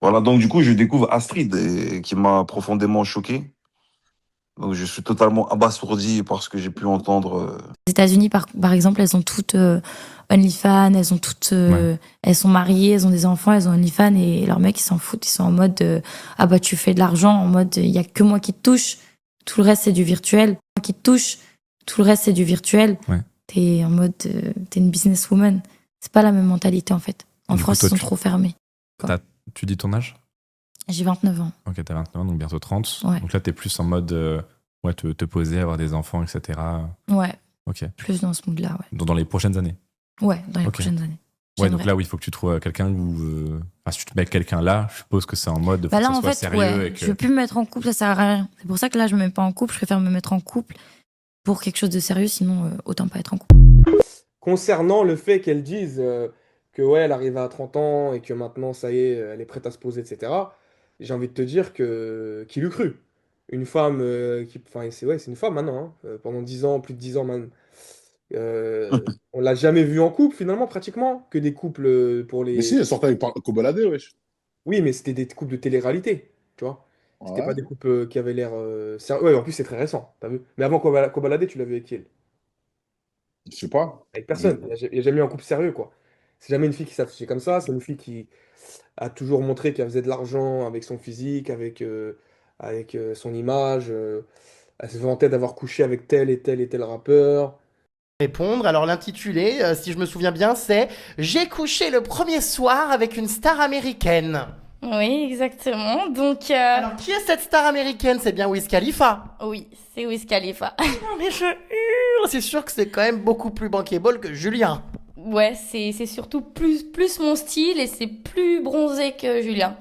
Voilà, donc du coup, je découvre Astrid, qui m'a profondément choqué. Donc je suis totalement abasourdi par ce que j'ai pu entendre. Les États-Unis, par exemple, elles ont toutes OnlyFans, elles ont toutes, elles sont mariées, elles ont des enfants, elles ont OnlyFans et leurs mecs ils s'en foutent, ils sont en mode ah bah tu fais de l'argent, en mode il y a que moi qui te touche, tout le reste c'est du virtuel, moi qui te touche, tout le reste c'est du virtuel. Ouais. T'es en mode t'es une businesswoman, c'est pas la même mentalité en fait. En Du coup, France toi, ils sont trop fermés. Tu dis ton âge? J'ai 29 ans. Ok, t'as 29 ans, donc bientôt 30. Ouais. Donc là, t'es plus en mode ouais, te poser, avoir des enfants, etc. Ouais. Ok. Plus dans ce mood-là, ouais. Dans les prochaines années. Ouais, dans les Ok. prochaines années. Ouais, J'aimerais. donc là, oui, il faut que tu trouves quelqu'un où. Enfin, si tu te mets avec quelqu'un là, je suppose que c'est en mode faut Bah que là, ça en soit fait, sérieux. ouais, Et que... je veux plus me mettre en couple, ça sert à rien. C'est pour ça que là, je me mets pas en couple. Je préfère me mettre en couple pour quelque chose de sérieux, sinon autant pas être en couple. Concernant le fait qu'elle dise que ouais, elle arrive à 30 ans et que maintenant, ça y est, elle est prête à se poser, etc. J'ai envie de te dire que qui l'eût cru? Une femme qui, enfin, c'est ouais, c'est une femme maintenant, hein, pendant 10 ans, plus de 10 ans maintenant. On l'a jamais vue en couple finalement, pratiquement, que des couples pour Mais si, les. elle sortait avec Kobolade, wesh. Oui, mais c'était des couples de télé-réalité, tu vois. C'était pas Ouais. des couples qui avaient l'air sérieux. Ouais, en plus, c'est très récent, t'as vu? Mais avant Kobalade, tu l'avais avec qui elle? Je sais pas. Avec personne. Il n'y a jamais eu un couple sérieux, quoi. C'est jamais une fille qui s'affichait comme ça. C'est une fille qui a toujours montré qu'elle faisait de l'argent avec son physique, avec son image. Elle se vantait d'avoir couché avec tel et tel et tel rappeur. Répondre. Alors l'intitulé, si je me souviens bien, c'est J'ai couché le premier soir avec une star américaine. Oui, exactement. Donc, Alors qui est cette star américaine? C'est bien Wiz Khalifa. oui, c'est Wiz Khalifa. Non mais je hurle, c'est sûr que c'est quand même beaucoup plus bankable que Julien. Ouais, c'est surtout plus mon style et c'est plus bronzé que Julien.